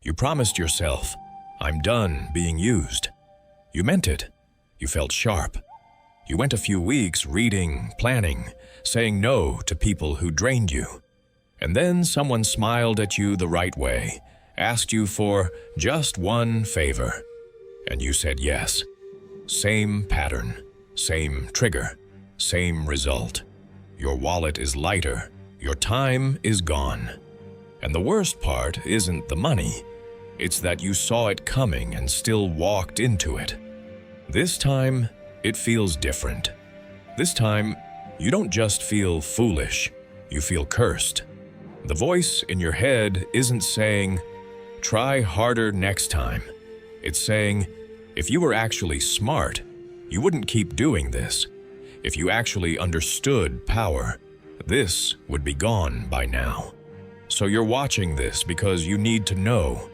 You promised yourself, "I'm done being used." You meant it. You felt sharp. You went a few weeks reading, planning, saying no to people who drained you. And then someone smiled at you the right way, asked you for just one favor. And you said yes. Same pattern, same trigger, same result. Your wallet is lighter. Your time is gone. And the worst part isn't the money. It's that you saw it coming and still walked into it. This time, it feels different. This time, you don't just feel foolish, you feel cursed. The voice in your head isn't saying, "Try harder next time." It's saying, "If you were actually smart, you wouldn't keep doing this. If you actually understood power, this would be gone by now." So you're watching this because you need to know.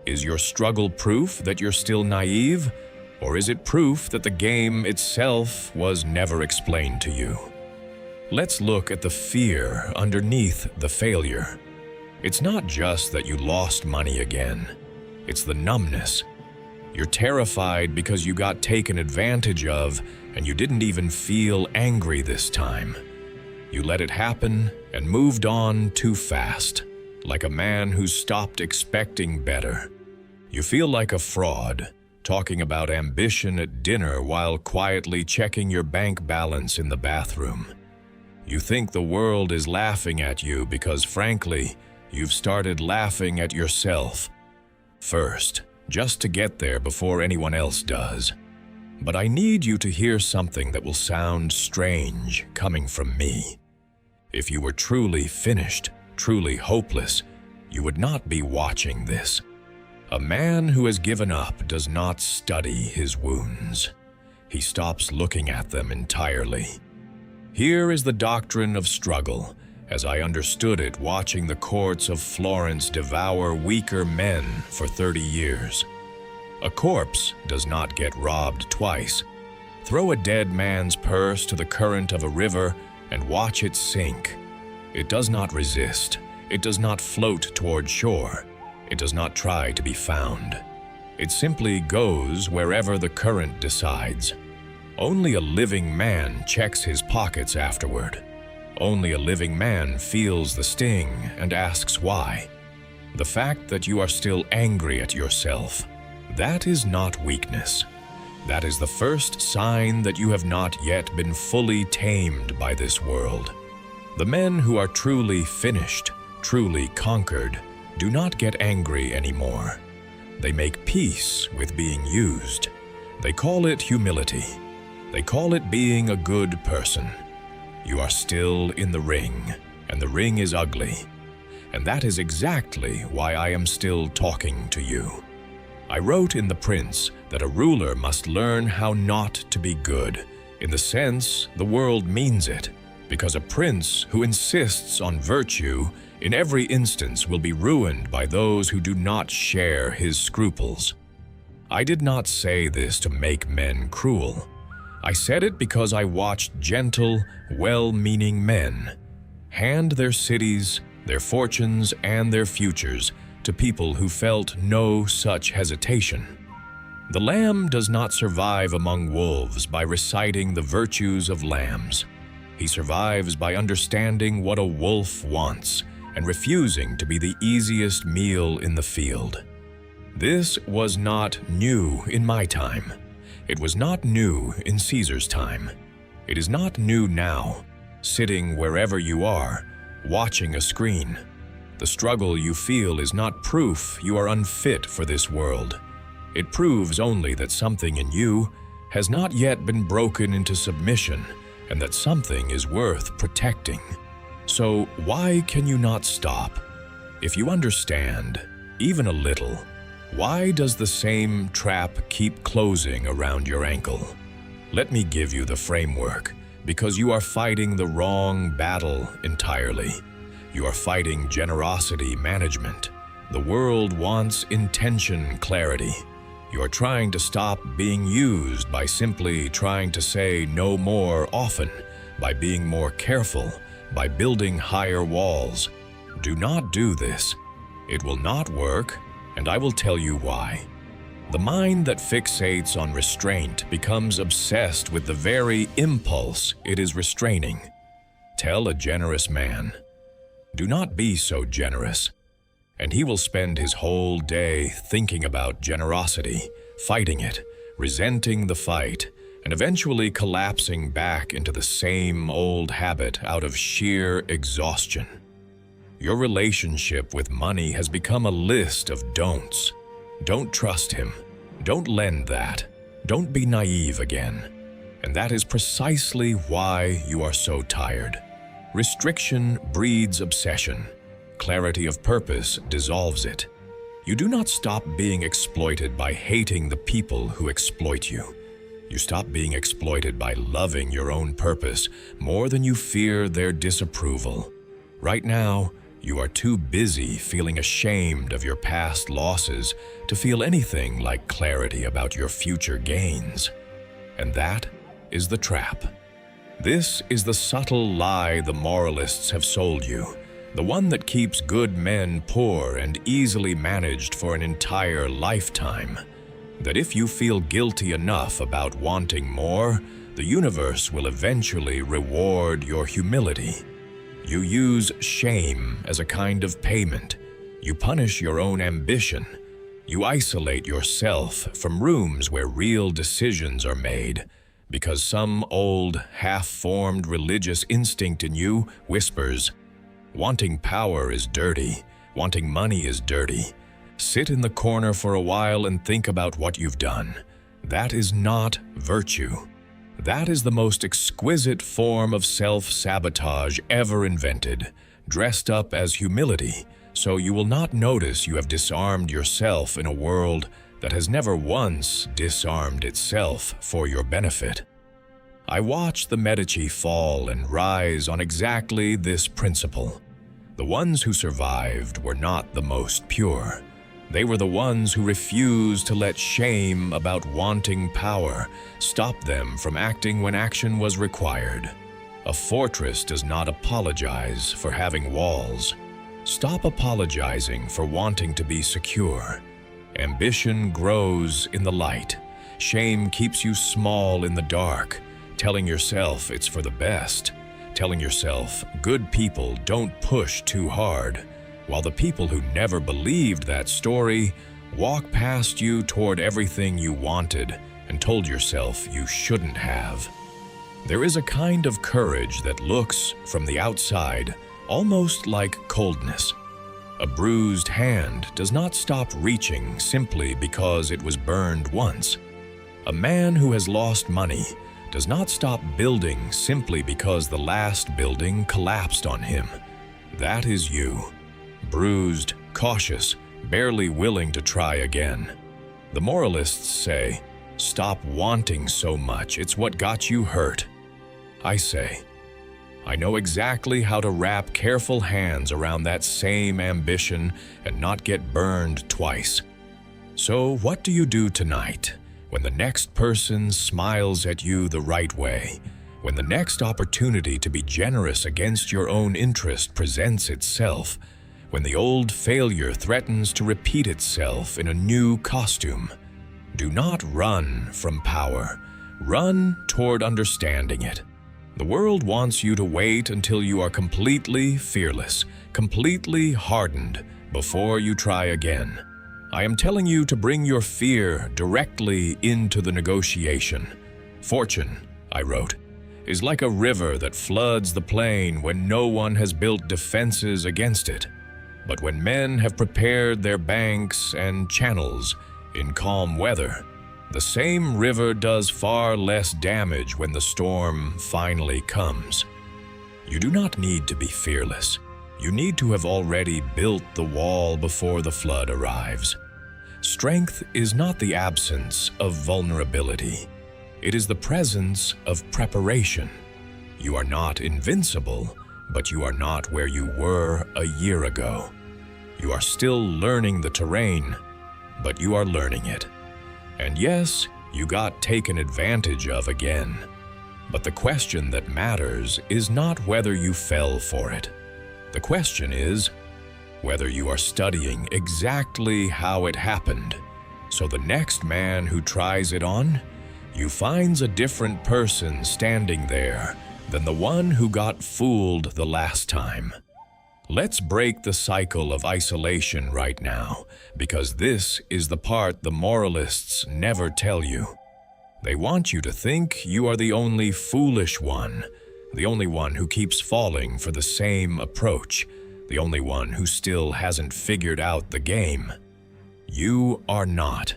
Is your struggle proof that you're still naive? Or is it proof that the game itself was never explained to you? Let's look at the fear underneath the failure. It's not just that you lost money again. It's the numbness. You're terrified because you got taken advantage of and you didn't even feel angry this time. You let it happen and moved on too fast, like a man who stopped expecting better. You feel like a fraud, talking about ambition at dinner while quietly checking your bank balance in the bathroom. You think the world is laughing at you because, frankly, you've started laughing at yourself first, just to get there before anyone else does. But I need you to hear something that will sound strange coming from me. If you were truly finished, truly hopeless, you would not be watching this. A man who has given up does not study his wounds. He stops looking at them entirely. Here is the doctrine of struggle, as I understood it watching the courts of Florence devour weaker men for 30 years. A corpse does not get robbed twice. Throw a dead man's purse to the current of a river and watch it sink. It does not resist. It does not float toward shore. It does not try to be found. It simply goes wherever the current decides. Only a living man checks his pockets afterward. Only a living man feels the sting and asks why. The fact that you are still angry at yourself, that is not weakness. That is the first sign that you have not yet been fully tamed by this world. The men who are truly finished, truly conquered, do not get angry anymore. They make peace with being used. They call it humility. They call it being a good person. You are still in the ring, and the ring is ugly. And that is exactly why I am still talking to you. I wrote in The Prince that a ruler must learn how not to be good, in the sense the world means it, because a prince who insists on virtue in every instance will be ruined by those who do not share his scruples. I did not say this to make men cruel. I said it because I watched gentle, well-meaning men hand their cities, their fortunes, and their futures to people who felt no such hesitation. The lamb does not survive among wolves by reciting the virtues of lambs. He survives by understanding what a wolf wants and refusing to be the easiest meal in the field. This was not new in my time. It was not new in Caesar's time. It is not new now, sitting wherever you are, watching a screen. The struggle you feel is not proof you are unfit for this world. It proves only that something in you has not yet been broken into submission and that something is worth protecting. So why can you not stop? If you understand, even a little, why does the same trap keep closing around your ankle? Let me give you the framework, because you are fighting the wrong battle entirely. You are fighting generosity management. The world wants intention clarity. You are trying to stop being used by simply trying to say no more often, by being more careful, by building higher walls. Do not do this. It will not work. and I will tell you why. The mind that fixates on restraint becomes obsessed with the very impulse it is restraining. Tell a generous man, "Do not be so generous," and he will spend his whole day thinking about generosity, fighting it, resenting the fight, and eventually collapsing back into the same old habit out of sheer exhaustion. Your relationship with money has become a list of don'ts. Don't trust him. Don't lend that. Don't be naive again. And that is precisely why you are so tired. Restriction breeds obsession. Clarity of purpose dissolves it. You do not stop being exploited by hating the people who exploit you. You stop being exploited by loving your own purpose more than you fear their disapproval. Right now, you are too busy feeling ashamed of your past losses to feel anything like clarity about your future gains. And that is the trap. This is the subtle lie the moralists have sold you, the one that keeps good men poor and easily managed for an entire lifetime. That if you feel guilty enough about wanting more, the universe will eventually reward your humility. You use shame as a kind of payment. You punish your own ambition. You isolate yourself from rooms where real decisions are made, because some old, half-formed religious instinct in you whispers, "Wanting power is dirty. Wanting money is dirty. Sit in the corner for a while and think about what you've done. That is not virtue. That is the most exquisite form of self-sabotage ever invented, dressed up as humility, so you will not notice you have disarmed yourself in a world that has never once disarmed itself for your benefit. I watched the Medici fall and rise on exactly this principle. The ones who survived were not the most pure. They were the ones who refused to let shame about wanting power stop them from acting when action was required. A fortress does not apologize for having walls. Stop apologizing for wanting to be secure. Ambition grows in the light. Shame keeps you small in the dark, telling yourself it's for the best, telling yourself good people don't push too hard, while the people who never believed that story walk past you toward everything you wanted and told yourself you shouldn't have. There is a kind of courage that looks, from the outside, almost like coldness. A bruised hand does not stop reaching simply because it was burned once. A man who has lost money does not stop building simply because the last building collapsed on him. That is you. Bruised, cautious, barely willing to try again. The moralists say, "Stop wanting so much, it's what got you hurt." I say, I know exactly how to wrap careful hands around that same ambition and not get burned twice. So what do you do tonight, when the next person smiles at you the right way, when the next opportunity to be generous against your own interest presents itself, when the old failure threatens to repeat itself in a new costume? Do not run from power. Run toward understanding it. The world wants you to wait until you are completely fearless, completely hardened, before you try again. I am telling you to bring your fear directly into the negotiation. Fortune, I wrote, is like a river that floods the plain when no one has built defenses against it. But when men have prepared their banks and channels in calm weather, the same river does far less damage when the storm finally comes. You do not need to be fearless. You need to have already built the wall before the flood arrives. Strength is not the absence of vulnerability. It is the presence of preparation. You are not invincible, but you are not where you were a year ago. You are still learning the terrain, but you are learning it. And yes, you got taken advantage of again. But the question that matters is not whether you fell for it. The question is, whether you are studying exactly how it happened, so the next man who tries it on, you finds a different person standing there than the one who got fooled the last time. Let's break the cycle of isolation right now, because this is the part the moralists never tell you. They want you to think you are the only foolish one, the only one who keeps falling for the same approach, the only one who still hasn't figured out the game. You are not.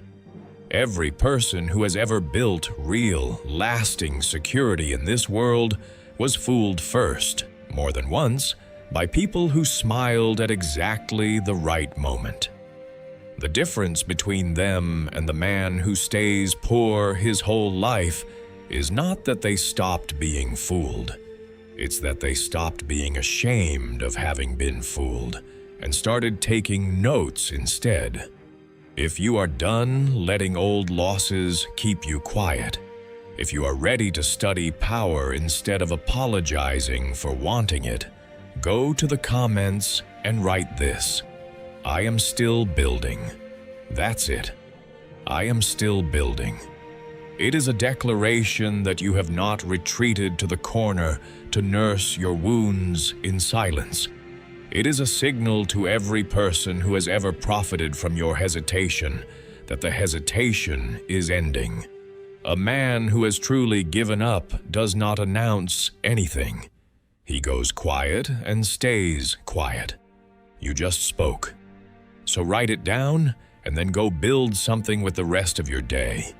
Every person who has ever built real, lasting security in this world was fooled first, more than once, by people who smiled at exactly the right moment. The difference between them and the man who stays poor his whole life is not that they stopped being fooled. It's that they stopped being ashamed of having been fooled and started taking notes instead. If you are done letting old losses keep you quiet, if you are ready to study power instead of apologizing for wanting it, go to the comments and write this: I am still building. That's it. I am still building. It is a declaration that you have not retreated to the corner to nurse your wounds in silence. It is a signal to every person who has ever profited from your hesitation that the hesitation is ending. A man who has truly given up does not announce anything. He goes quiet and stays quiet. You just spoke. So write it down and then go build something with the rest of your day.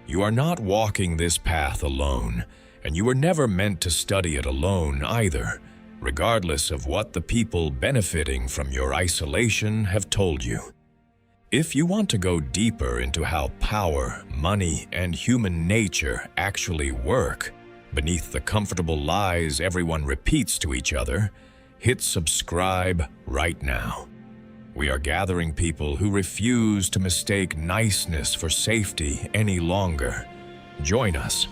You are not walking this path alone, and you were never meant to study it alone either, regardless of what the people benefiting from your isolation have told you. If you want to go deeper into how power, money, and human nature actually work, beneath the comfortable lies everyone repeats to each other, hit subscribe right now. We are gathering people who refuse to mistake niceness for safety any longer. Join us.